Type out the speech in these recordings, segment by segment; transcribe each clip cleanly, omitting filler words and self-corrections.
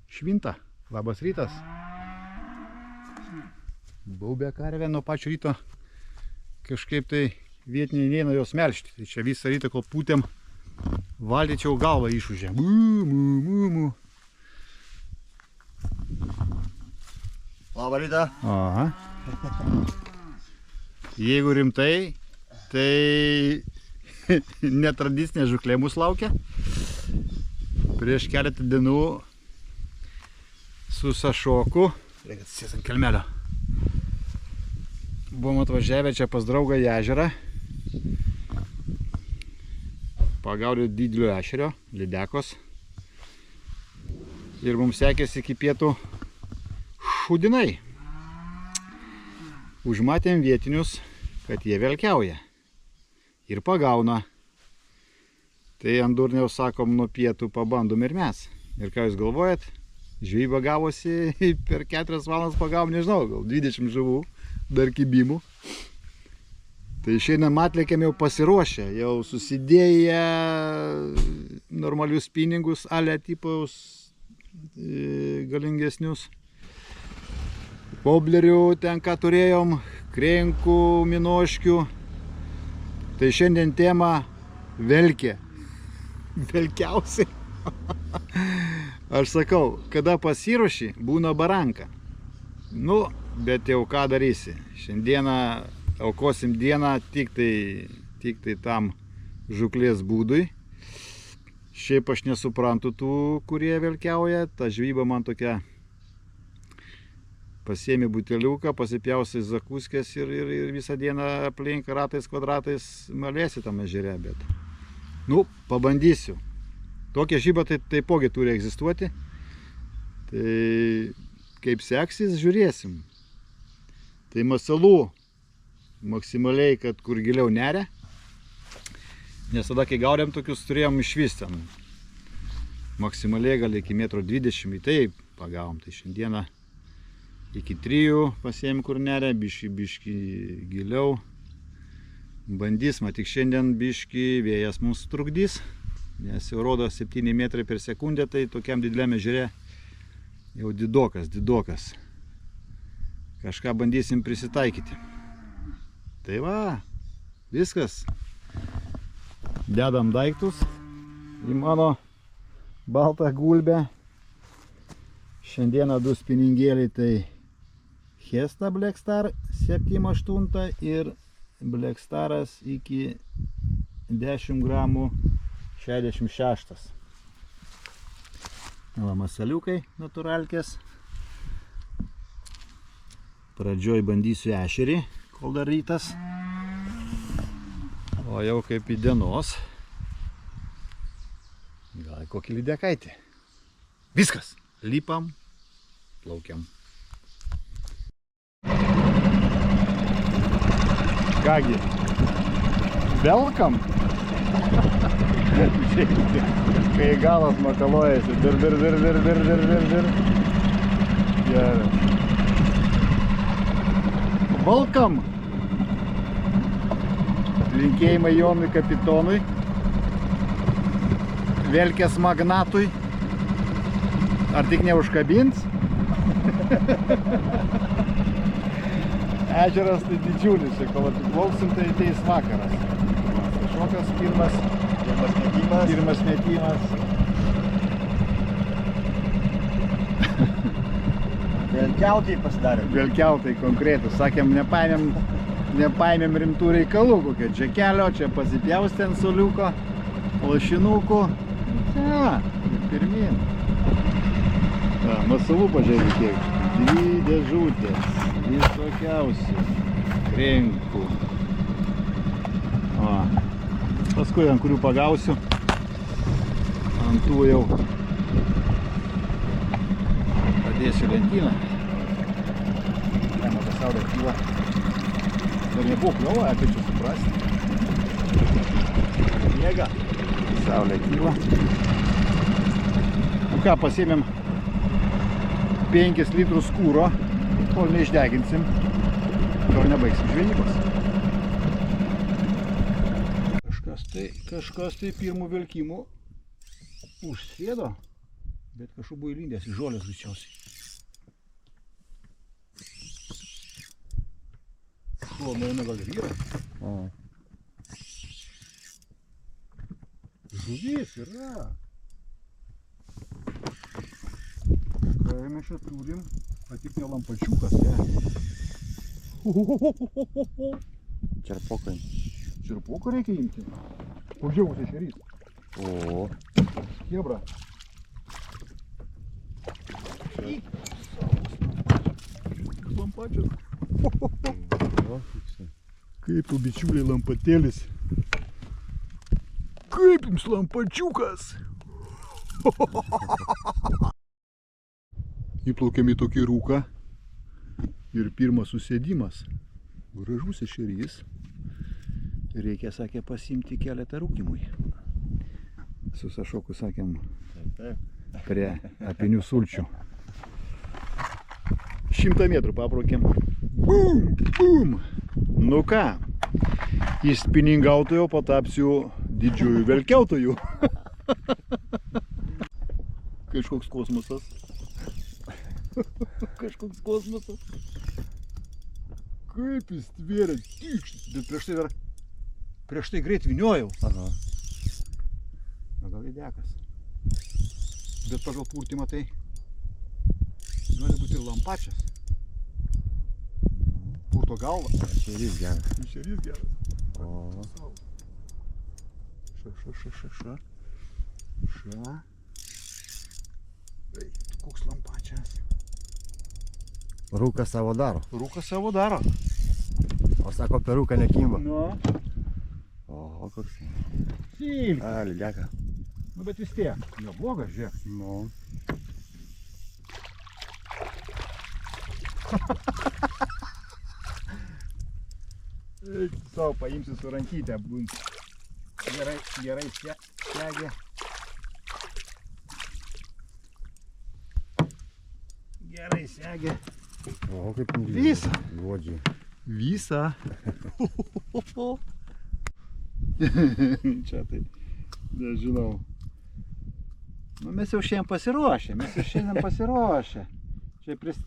Švinta. Labas rytas. Baubė karvė nuo pačio ryto. Kažkaip tai vietiniai neina jos melžti. Tai čia visą rytą, kol pūtėm, valdyčiau galvą išūžė. Mū. Labą rytą. Aha. Jeigu rimtai, tai netradicinė žuklė mus laukia. Prieš keletą dienų su Sašoku, reikia atsisės ant kelmelio, buvom atvažiavę čia pas draugą į ežerą, pagaudė didelio ešerio, lydekos, ir mums sekėsi iki pietų šūdinai. Užmatėm vietinius, kad jie velkiauja ir pagauna. Tai ant durniaus sakom, nuo pietų pabandom ir mes. Ir ką jūs galvojat? Žvejyba gavosi, per 4 valandas pagavom, nežinau, gal 20 žuvų, dar kibimų. Tai šiandien atlėkėm jau pasiruošę, jau susidėję normalius pinigus, ale tipus galingesnius. Woblerių ten ką turėjom, krenkų, minoškių. Tai šiandien tema velkė. Velkiausiai. Aš sakau, kada pasiruoši, būna baranka. Nu, bet jau ką darysi. Šiandieną aukosim dieną tik tai tam žuklės būdui. Šiaip aš nesuprantu tų, kurie velkiauja. Ta žvejyba man tokia. Pasiemi buteliuką, pasipjausi zakuskės ir visą dieną aplink ratais, kvadratais malėsi tam ežere, bet nu, pabandysiu. Tokia žyba tai taipogi turi egzistuoti. Tai kaip seksis, žiūrėsim. Tai masalų maksimaliai, kad kur giliau neria. Nes tada, kai gaudėm tokius, turėjom išvis ten. Maksimaliai gal iki 1,20 m. Tai pagavom. Tai šiandieną iki 3 pasiėm kur neria, biški giliau. Bandysime, tik šiandien biški vėjas mums trukdys, nes jau rodo 7 metrai per sekundę, tai tokiam dideliam ežere jau didokas. Kažką bandysim prisitaikyti. Tai va, viskas. Dedam daiktus į mano baltą gulbę. Šiandieną 2 spiningėliai, tai Hesta Black Star 7-8 ir Black Staras iki 10 gramų 66. Va, masaliukai natūralkės. Pradžioj bandysiu ešerį, kol dar rytas. O jau kaip į dienos. Gal kokį lydekaitį. Viskas. Lipam, plaukiam. Kągi, velkam. Kai galas makalojasi, dir. Gerai. Valkam. Linkėjimai Jonui kapitonui. Velkės magnatui. Ar tik neužkabins? Ežeras tai didžiulis, čia kol atplauksim, tai ateis vakaras. Šokas pirmas metimas. Velkiautai pasidarėm. Velkiautai konkretus. Sakėm, nepaėmėm rimtų reikalų, kokio čia kelio, čia pasipjaustė ant soliuko, lašinukų. Čia, pirmin. Masalų pažiūrėk kiek. 2 dėžutės, visokiausių, krenkų. Paskui ant kurių pagausiu, ant tų jau padėsiu lentyną. Žemą pasaulio kyla. Dar nebuvo kliova, kaip čia suprasti. Jėga. Saulė kyla. Ką, pasiėmėm 5 litrus kūro, kol neišdeginsim, kol nebaigsim žvejybos. Kažkas tai pirmų velkimų užsėdo. Bet kažkur buvo įlindęs į žolės greičiausiai. O, nueina gal ir yra. O. Žuvis yra. Ką mes čia turim? Tik ne lampačiukas, ne? Čerpokai. Čerpoką reikia imti. Pagžiaus ešerys. O. Kebra. Lampačius. Kaip jau bičiuliai lampatėlis. Kaip jums lampačiukas? Įplaukėm į tokį rūką ir pirmas susėdimas. Gražus ešerys. Reikia, sakė, pasiimti keletą rūkimui. Su Sašoku sakėm prie apinių sulčių. 100 metrų pabraukėm. Bum, bum. Nu ką, iš spiningautojo patapsiu didžiųjų velkiautojų. Kažkoks kosmosas. Kažkoks kosmosas. Kaip jis tvėrė tikštis. Bet prieš tai greit vyniojau. Aha. Na gal lydekas. Bet pagal purtimą tai gali būti ir lampačias. Purto galva. Ešerys geras. Ešerys geras. O. Ša. Ei, koks lampačias. Rūkas savo daro. Rūkas savo daro. O sako, per rūką nekimba. Nu. O, koks. Silkė. A, lydeka. Nu, bet vis tiek. Neblogas, žiūrėk. Nu. Eik, savo paimsi su rankytę. Gerai segė. Gerai segė. O, kaip Visą. Godžiai. Visą. Čia tai, nežinau. Nu, mes jau šiandien pasiruošę. Čia prieš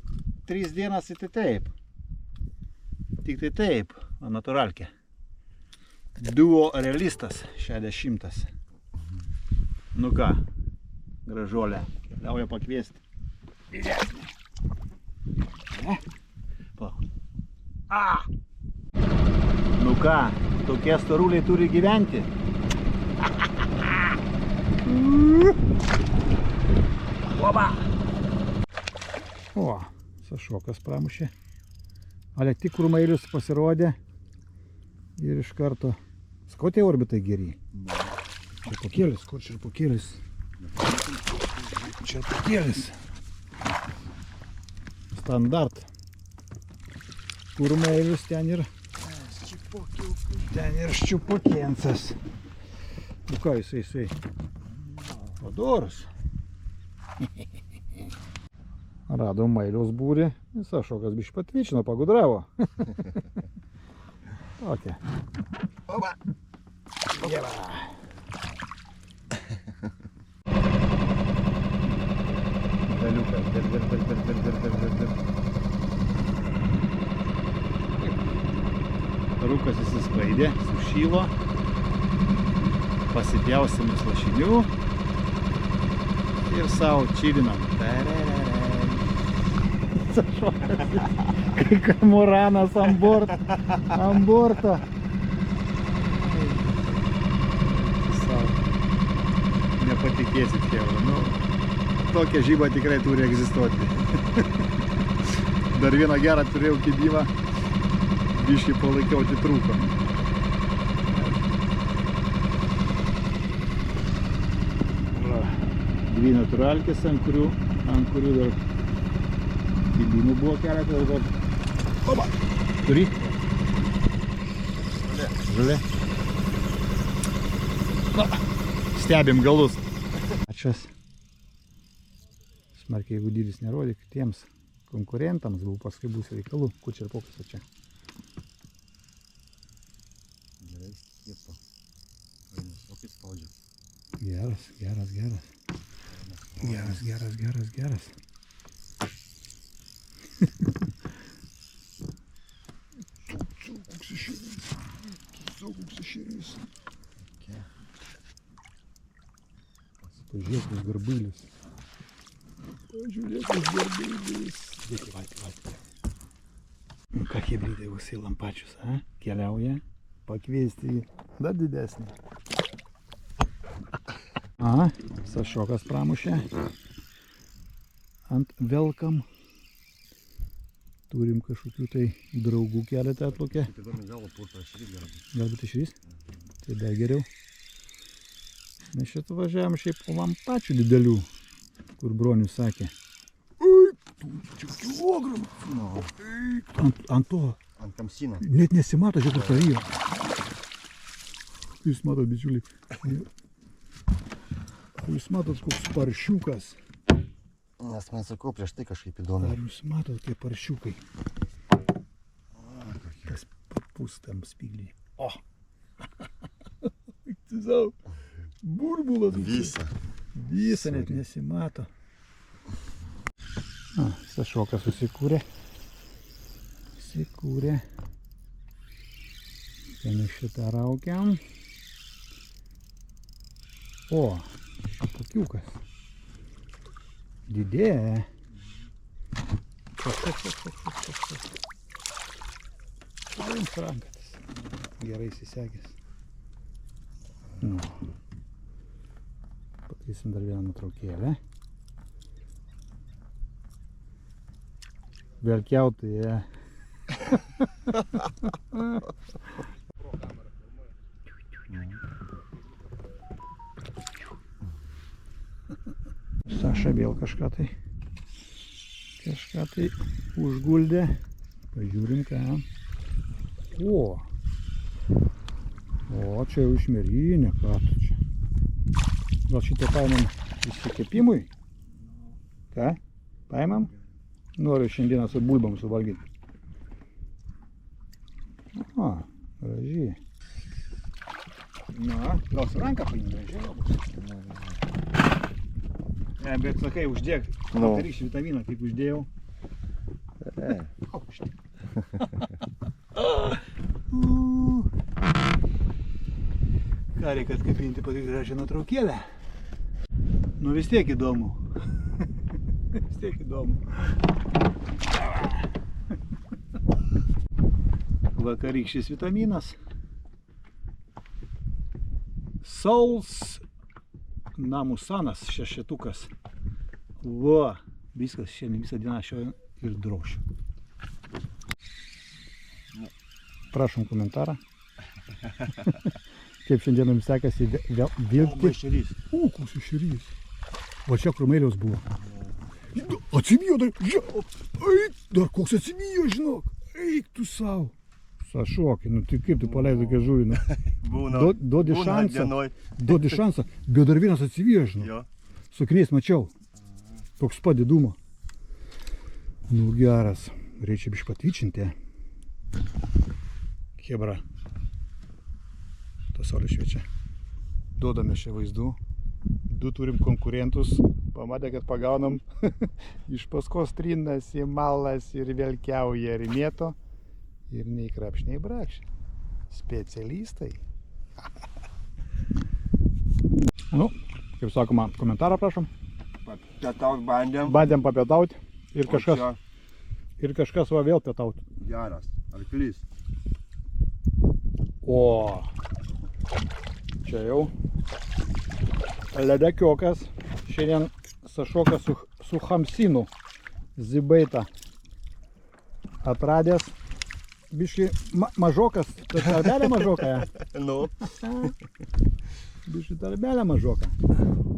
3 dienas tai taip. Tik tai taip, naturalkė. Duo realistas 60. Nu ką, gražuolė, keliauja pakviesti. Didesnė. Ne? Palauk. A! Nu ką, tokie storuliai turi gyventi. Oba! O, Sašokas pramušė. Ale tik krūmailius pasirodė ir iš karto. Sakau, tie orbitai geri. Čerpokėlis, kur čerpokėlis? Čerpokėlis. Standart. Krūmailius ten ir ščiupokėnsas. Nu ką jisai? Padorus. Radom mailiaus būrį. Sašokas biškį patvičino, pagudravo. Tokia. Oba. Gera. Galiukas. Dir. Rūkas įsisklaidė, sušylo. Pasipjausime lašinių. Ir savo čilinam. Kai kamuranas ant borto. Nepatikėsit, chebra. Nu, tokia žyba tikrai turi egzistuoti. Dar vieną gerą turėjau kibimą. Biškį palaikiau, atitrūko. Dvi naturalkės, ant kurių dar kibimų buvo keletą. Oba! Turi? Žalia. Stebim galus. Ačias. Smarkiai, jeigu dydis nerodyk tiems konkurentams, gal paskui bus reikalų. Kur čerpokas čia? Gerai, stiepa. O kaip spaudžia. Geras. Geras. Koks ešerys. Pažiūrėk, koks garbailis. Dėkui, valti. Nu ką, hebridai, visi lampačius, keliauja pakviesti dar didesnį. Sašokas pramušė ant velkam. Turim kažkokių tai draugų keletą atplaukę. Galbūt ešerys? Tai dar geriau. Mes šitą važiavam šiaip lampačių didelių, kur bronius sakė. Čia kilogramą. Ant to. Ant kamsino. Net nesimato, žiūrėk, kur parijo. Jūs matot, bičiuliai. Jūs matot, koks paršiukas. Nes man sakau, prieš tai kažkaip įdomu. Ar jūs matot, tie paršiukai? Tas papustam spygliai. O! Eikti burbulas. Visa net nesimato. Sašokas susikūrė. Tai mes šitą raukiam. O! Apakiukas. Didėja. Paims rankatis. Gerai įsisekęs. Padarysim dar vieną nuotraukėlę. Velkiautoje. Saša vėl kažką tai užguldė. Pažiūrim ką. O, čia jau išmerinė, ką tu čia. Gal šitą paimam įsikepimui? Ką? Paimam? Noriu šiandieną su bulbam suvalgyti. Gražiai. Gal su ranką paimti gražiai bus. Bet sakai, uždėk vakarykštį vitaminą, kaip uždėjau. Ką reikia atkabinti, padaryti gražią nuotraukėlę? Nu vis tiek įdomu. Vakarykštis vitaminas. Sauls namusanas 6. Va, viskas, šiandien visą dieną aš jau ir drošiu. Prašom komentarą. Kaip šiandien jums sekasi vilkti. Koks ešerys. Va čia krumėliaus buvo. Atsivijo dar. Dar koks atsivijo, žinok. Eik tu savo. Sašokai, nu tai kaip tu paleidai tokią žuvį. Duodi šansą. Bet dar vienas atsivijo, žinok. Su akiniais mačiau. Toks padidumo. Nu geras. Reikia biškį patvyčinti. Hebra. Ta saulė šviečia. Duodame šią vaizdų. 2 turim konkurentus. Pamatė, kad pagaunam. Iš paskos trinasi, malas ir velkiauja ir mėto. Ir nei krapš, nei brakš. Specialistai. Nu, kaip sakoma, komentarą prašom. Pietaut bandėm. Bandėm papietauti. Ir kažkas va vėl pietauti. Geras. Arklys. O, čia jau ledekiokas. Šiandien Sašokas su hamsinu zibaitą atradęs. Biški mažokas, tarbelė mažoka. Nu. Biški tarbelė mažoka.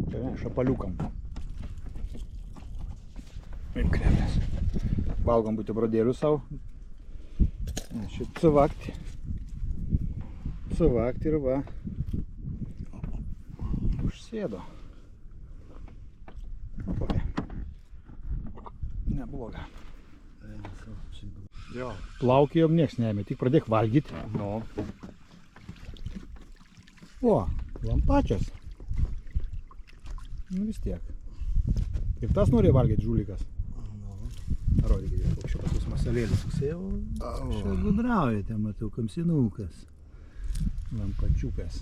Čia šapaliukam. Kremės. Valgom butibrodėlių savo. Šit cuvakti. Cuvakti ir va. Užsėdo. Kokia. Nebloga. Plaukėjom nieks neėmė, tik pradėk valgyti. Nu. O, lampačias. Nu vis tiek. Ir tas nori valgyti žulikas. Nu. Parodykite, koks čia pas jūs masalėlis. Jau čia gudraujate, matau, kamsinukas. Lampačiukas.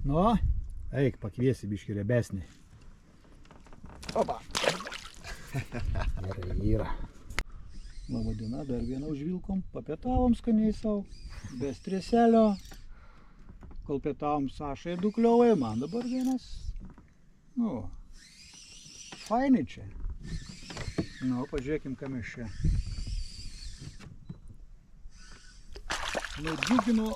Nu, eik, pakviesi biškį riebesnį. Opa. Yra. Labą dieną, dar vieną užvilkom. Papietavom skaniai savo. Be streselio. Kol pietavom Sašai ir Dukliovai, man dabar vienas. Nu, fainai čia. Nu, pažiūrėkim, ką mes čia. Nudžiugino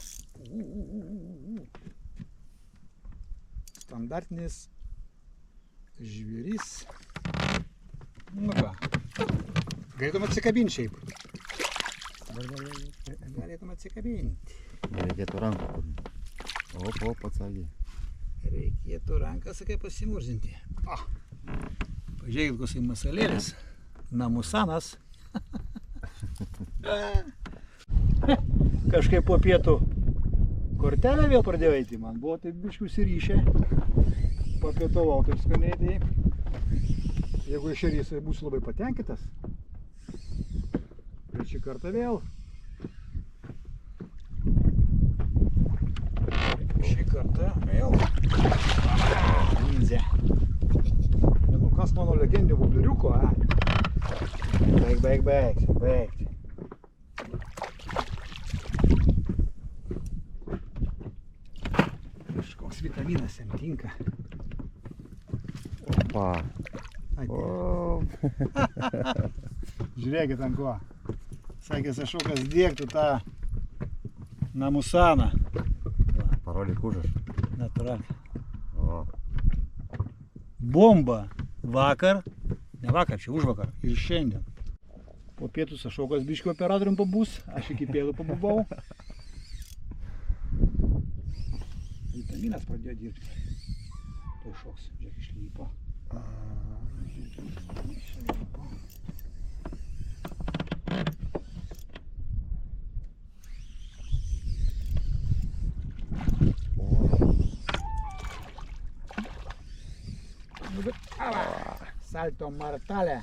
standartinis žvėris. Nu ką, galėtum atsikabinti šiaip. Galėtum atsikabinti. Reikėtų rankų. Op, atsargiai. Reikėtų ranką, sakai, pasimurzinti. O, pažiūrėkit, koks masalėlis. Namusanas. Kažkaip po pietų kortelę vėl pradėjo eiti. Man buvo taip biškių užsiryšę. Papietavau taip skaniai. Tai jeigu išėrys, tai būsiu labai patenkintas. Bet šį kartą vėl. Šį kartą vėl. Linzė. Nu kas mano legendinio vobleriuko, a? Baig. Kažkoks vitaminas jam tinka. Opa. O. Žiūrėkit ant ko. Sakė Sašukas dėktų tą namusaną. Parodyk užraš. Natūraliai. O. Bomba. Vakar, ne vakar, čia užvakar ir šiandien. Po pietų Sašukas biškio operatorium pabūs, aš iki pėdų pabuvau. Vitaminas pradėjo dirbti. Tai šoks, žiūrėk, išlypo. Salto martalė.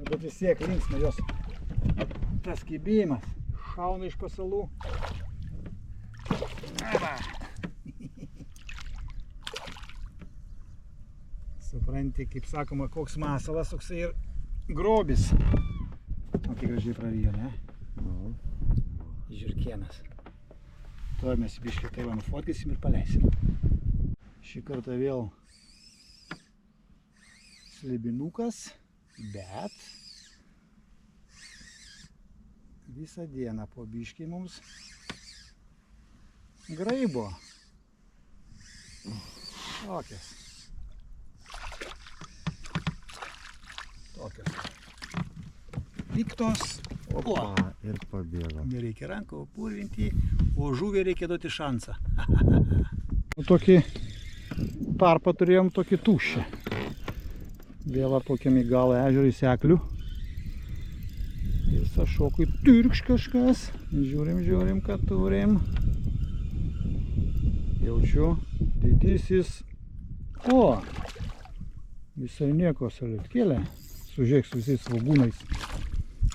Bet vis tiek linksma jos. Tas kibėjimas šauna iš pasalų. Supranti, kaip sakoma, koks masalas, toksai ir grobis. O tai gražiai prarijo, ne? Žiurkėnas. Tuo mes biškį tai nufotkysim ir paleisim. Šį kartą vėl slibinukas, bet visą dieną po biškį mums graibo. Tokias. Piktos. Opa, ir pabėgo. Nereikia rankų purvinti, o žuvį reikia duoti šansą. Tokį tarpą turėjom, tokį tuščią. Vėl atplaukėm į galą ežerą į seklių. Ir Sašokui turkš kažkas. Žiūrim, ką turim. Jaučiu didysis. O! Visai nieko saliutkėlė. Sužiūrėk su visais svogūnais.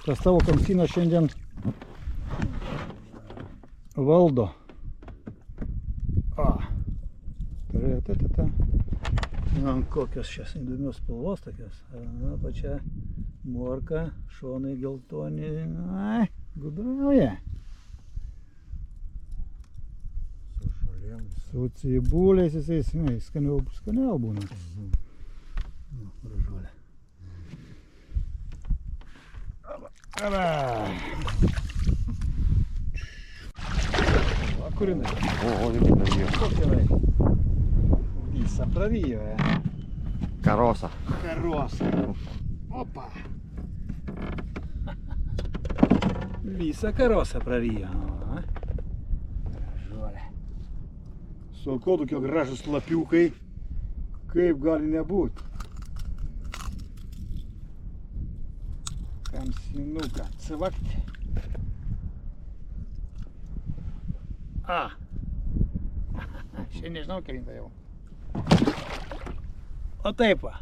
Tas tavo kamsynas šiandien valdo. O! Kokios šias įdomios spalvos tokios. Pačia morka, šonai geltoni. Ai, gudrauja. Su žolėm. Su cibuliais jisais, skaniau būna. Gražuolė. O, kur jinai? O, jinai prarijo. Kokia jinai? Visą prarijo, Karosa. Karosa. Opa. Visą karosą prarijo. Gražuolė. Sakau, tokie gražus lapiukai. Kaip gali nebūt? Kamsinuką cvakti. Šiandien nežinau, kelinta jau. O taip va.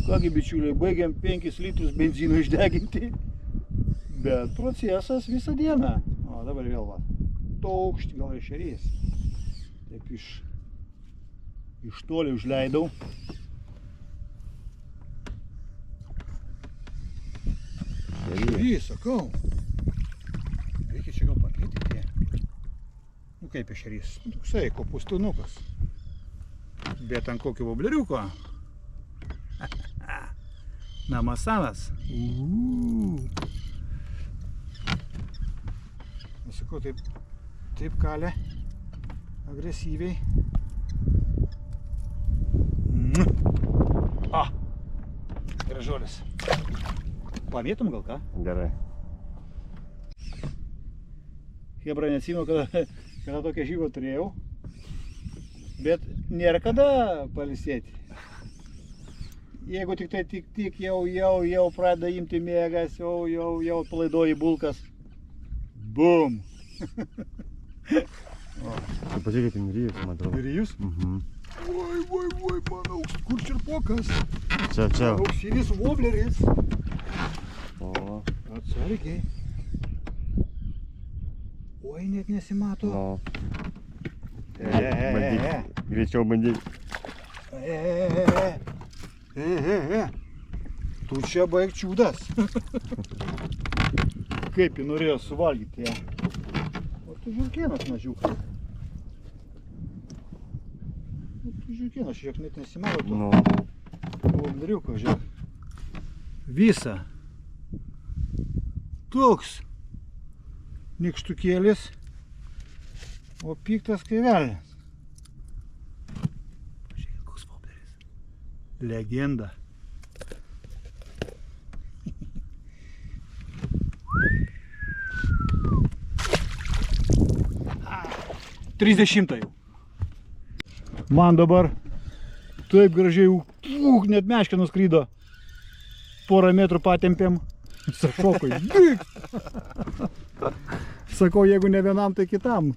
Kągi bičiuliai, baigiam 5 litrus benzino išdeginti. Bet procesas visą dieną. O dabar vėl va. Taukšti gal ešerys. Taip iš toli užleidau. Ešerys, sakau. Reikia čia gal pakeitinti. Nu kaip ešerys? Toksai, kopustunukas. Bet ant kokio vobleriuko. Namasanas. Sakau, taip kalė. Agresyviai. Gražuolis. Pamėtum gal ką? Gerai. Hebra neatsimenu, kada tokią žygą turėjau. Bet nėra kada palisėti. Jeigu tik jau pradeda imti mėgas, jau palaidoji bulkas. Bum! Pažiūrėkit, rijus, man atrodo. Rijus? Oi, manau, kur čirpokas? Čia. Auksinis wobleris. O. Atsargiai. Oi, net nesimato. No. Bandyk. Greičiau bandyk. Tu čia baig čiūdas. Kaip jį norėjo suvalgyti ją. O tu žiurkėnas mažiukas. Tu žiurkėnas, žiūrėk, net nesimato. No. Vobleriuko, žiūrėk. Visa. Toks nykštukėlis, o piktas kaivelis. Pažiūrėk, koks wobleris. Legenda. $30 jau. Man dabar taip gražiai, net meškė nuskrydo. Porą metrų patempėm. Sašokui. Sakau, jeigu ne vienam, tai kitam.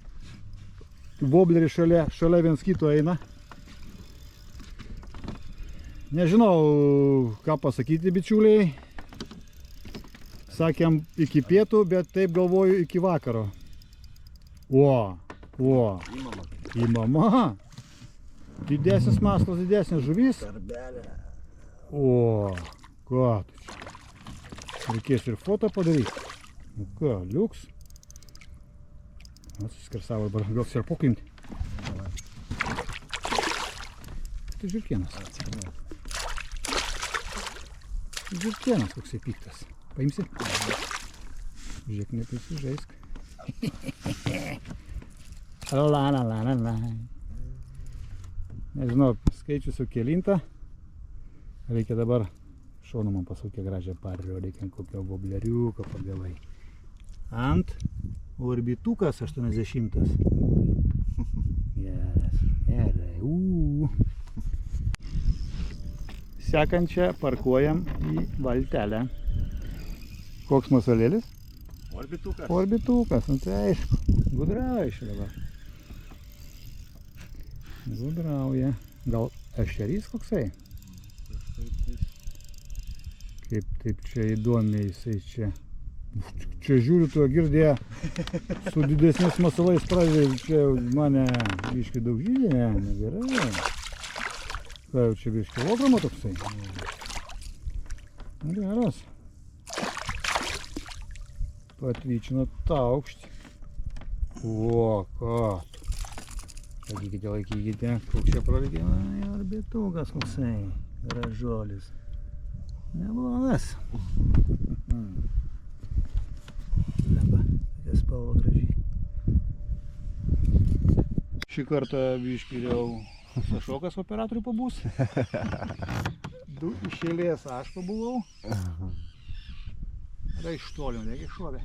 Wobleris šalia viens kito eina. Nežinau, ką pasakyti, bičiuliai. Sakėm iki pietų, bet taip galvoju iki vakaro. Įmama. Didesnis maslas, didesnis žuvis. O, ką tu čia? Reikės ir foto padaryti. Nu ką, liuks. Atsiskersavo, gal serpuką imti. Tai žiurkėnas. Žiurkėnas koksai piktas. Paimsi? Žiūrėk, neprisižaisk. La. Nežinau, skaičius jau kelintą. Reikia dabar šonu man pasukė gražią parodyk, kokio wobleriuko pagavai. Ant orbitukas 80. Gerai. Sekančią parkuojam į valtelę. Koks masalėlis? Orbitukas. Orbitukas, nu tai aišku. Gudrauja šia dabar. Gudrauja. Gal ešerys koksai? Kaip taip čia įdomiai jisai čia. Čia žiūriu, tu girdėjo su didesnės masalais pradėjo, čia mane biški daug žydė, negerai. Ką jau čia biški kilogramą toksai? Geras. Patvyčino taukštį. O, ką tu. Laikykite, koks čia pralikė. Orbitukas koksai, gražuolis. Neblogas. Lemba, tokia spalva gražiai. Šį kartą biškiriau Sašokas operatorių pabūs. 2 iš eilės aš pabuvau. Tada iš toliau, negi šovė.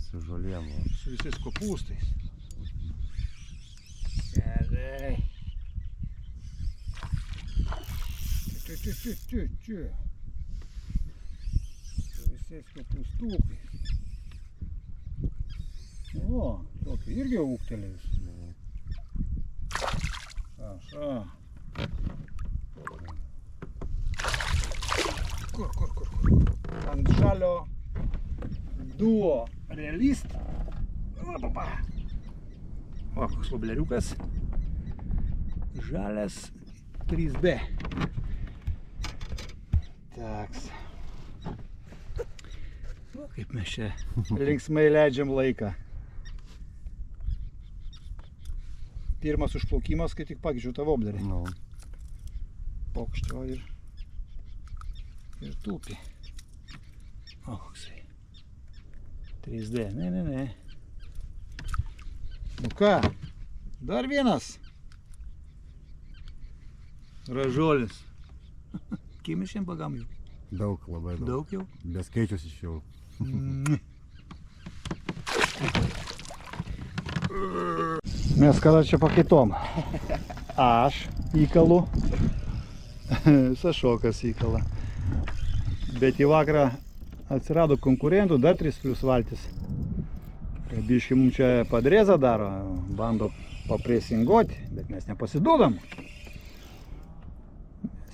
Su žolėm. Su visais kopūstais. Gerai. Čia. Visais kopūstukais. O, tokį irgi ūgtelėjus. Aša. Kur. Ant žalio duo realist. O, koks vobleriukas. Žalias 3B. Taks. O, kaip mes čia linksmai leidžiam laiką. Pirmas užplaukimas, kai tik pakišiu tą voblerį. No. Pokščio ir tūpi. O, koksai. 3D. Ne. Nu ką, dar vienas. Ražolis. Kimis šiandien pagam jau? Daug, labai daug. Daug jau? Be skaičius iš jau. Mes kada čia pakaitom. Aš įkalu. Sašokas įkala. Bet į vakarą atsirado konkurentų, dar 3+ valtis. Biškai mums čia padrėzą daro, bando papresinguoti, bet mes nepasiduodam.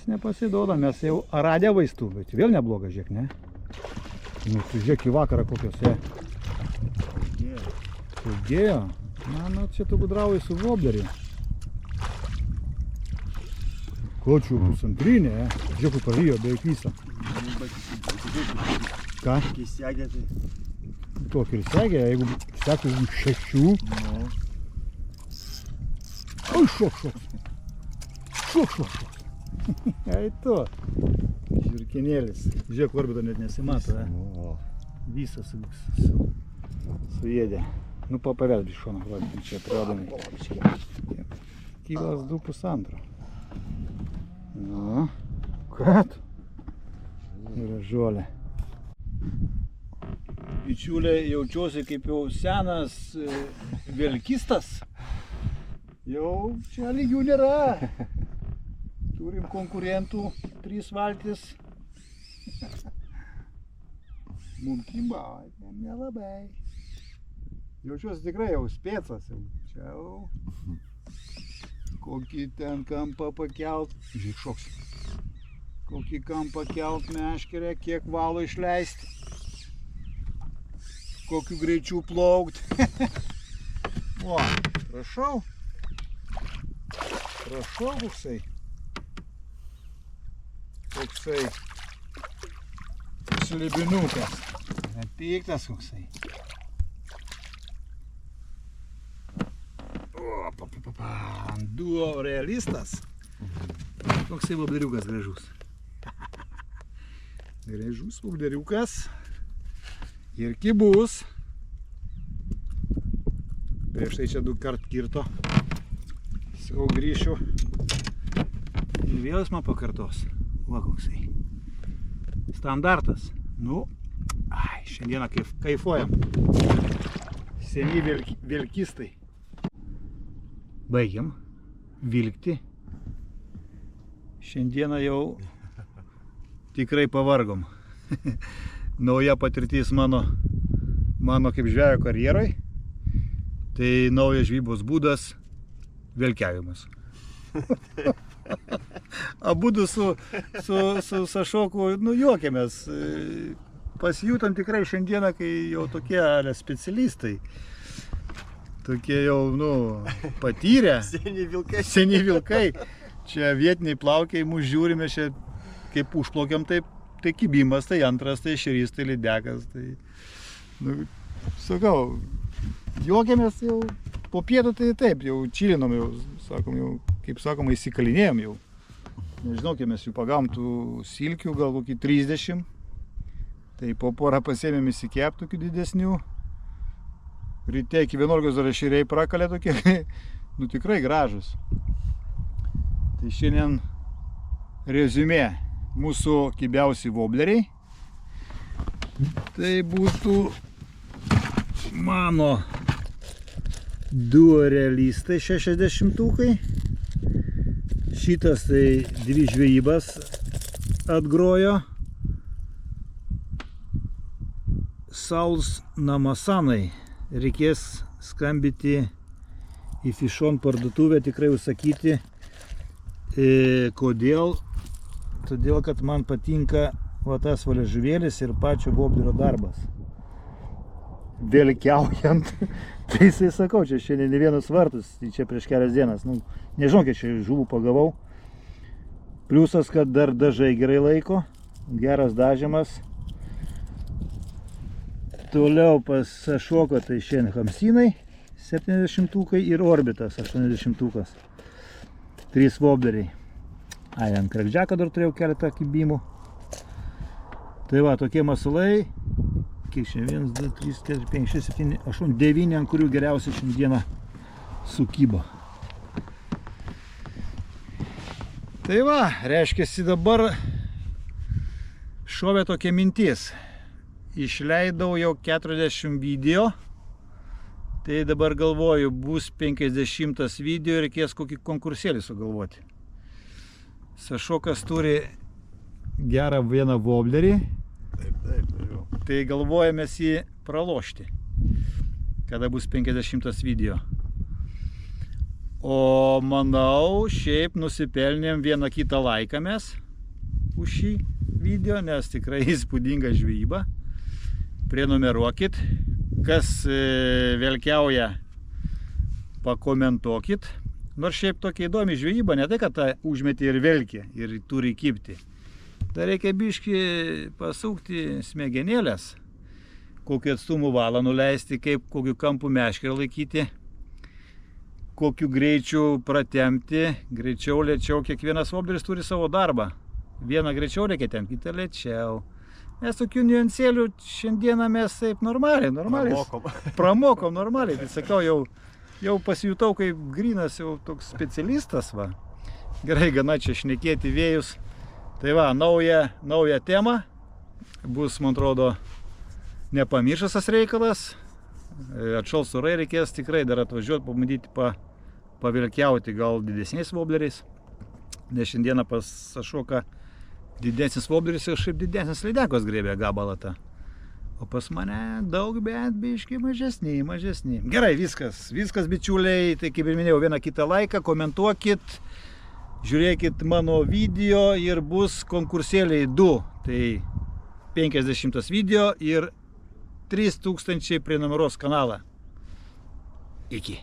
Mes jau radę vaistų, bet vėl nebloga, žiūrėk, ne? Nu, tu žiūrėk į vakarą kokios, Sugėjo. Na, čia tu gudrauji su vobleriu. Kočių pusantrinė, žiūrėk, kur parijo beveik visą. Ką? Kai segė, tai... Tokį ir segė, jeigu sektų 6. No. Oi, šok. Ei tu, žiurkinėlis. Žiūrėk, orbita net nesimato, No. Visas suėdė. Nu, pavel bišoną, čia pradami. Kilas 2,5. Nu, kad? Yra žolė. Bičiuliai, jaučiuosi kaip jau senas velkistas. Jau čia lygių nėra. Turim konkurentų, 3 valtis. Mums kimba, nelabai. Jaučiuosi tikrai jau spėcas. Čia jau. Kokį ten kampą pakelt. Žiūrėk, šoks. Kokį kampą kelt meškerę, kiek valo išleisti. Kokiu greičiu plaukt. O, prašau. Koksai. Slibinukas. Nepiktas koksai. O, duo realistas. Koksai vobleriukas gražus. Gražus vobleriukas. Ir kibus. Prieš tai čia 2 kart kirto. Sakau, grįšiu. Ir vėl jis man pakartos. Va koksai. Standartas. Nu, šiandieną kaifuojam. Seni vilkistai. Baigiam vilkti. Šiandieną jau tikrai pavargom. Nauja patirtis mano kaip žvejo karjeroj. Tai naujas žvybos būdas – velkiavimas. Abudu su Sašoku juokėmės. Pasijutom tikrai šiandieną, kai jau tokie specialistai. Tokie jau, patyrę. Seni vilkai. Čia vietiniai plaukiai, mūsų žiūrime, čia kaip užplaukiam, tai kibimas, tai antras, tai šerys, tai lydekas. Tai, sakau, juokėmės jau po pietų, tai taip, jau čilinom, kaip sakoma, įsikalinėjom jau. Nežinau, kiek mes jų pagavom tų silkių, gal kokį 30. Tai po porą pasėmėm įsikep tokių didesnių. Ryte iki 11 dar šeriai prakalė tokie, tikrai gražus. Tai šiandien reziumė mūsų kibiausi vobleriai. Tai būtų mano duo realistai 60-tukai. Šitas tai 2 žvejybas atgrojo. Sauls Namasanai. Reikės skambyti į Fishon parduotuvę, tikrai užsakyti. Kodėl? Todėl, kad man patinka va tas valiežuvėlis ir pačio voblerio darbas. Vėlkiaujant. Tai jisai sakau, čia šiandien ne vienus vartus, tai čia prieš kelias dienas. Nu, nežinau, kiek čia žuvų pagavau. Pliusas, kad dar dažai gerai laiko. Geras dažymas. Toliau pas Sašoko tai šiandien hamsinai 70-ukai ir orbitas 80-ukas. 3 wobleriai. Ai, ant krakdžiako dar turėjau keletą kibimų. Tai va, tokie masalai. Kiek šiandien? 1, 2, 3, 4, 5, 6, 7, 8, 9, ant kurių geriausiai šiandieną sukybo. Tai va, reiškiasi dabar šovė tokia mintis. Išleidau jau 40 video. Tai dabar galvoju, bus 50 video ir reikės kokį konkursėlį sugalvoti. Sašokas turi gerą vieną woblerį. Taip, jau. Tai galvojame jį pralošti, kada bus 50 video. O manau, šiaip nusipelnėm vieną kitą laiką mes už šį video, nes tikrai įspūdinga žvejyba. Prenumeruokit. Kas vėlkiauja, pakomentuokit. Nors šiaip tokia įdomi žvejyba, ne tai, kad tą užmetė ir vėlkė ir turi kibti. Dar reikia biškį pasukti smegenėlės, kokiu atstumu valą nuleisti, kaip kokiu kampu meškerę laikyti, kokiu greičiu pratempti, greičiau, lėčiau. Kiekvienas wobleris turi savo darbą. Vieną greičiau reikia tempti, kitą lėčiau. Nes tokių niuansėlių šiandieną mes taip normaliai. Pramokom normaliai. Tai sakau, jau pasijutau kaip grynas jau toks specialistas. Va. Gerai, gana čia šnekėti vėjus. Tai va, nauja tema. Bus, man atrodo, nepamiršęs reikalas. Atšals orai, reikės tikrai dar atvažiuoti, pabandyti pavilkiauti gal didesniais wobleriais. Nes šiandieną pas Sašoką didesnis wobleris ir šiaip didesnis lydekos grėbė gabalą tą. O pas mane daug, bet biški mažesni. Gerai, viskas bičiuliai. Tai kaip ir minėjau, vieną kitą laiką, komentuokit, žiūrėkit mano video ir bus konkursėliai 2. Tai 50 video ir 3000 prenumeruos kanalą. Iki.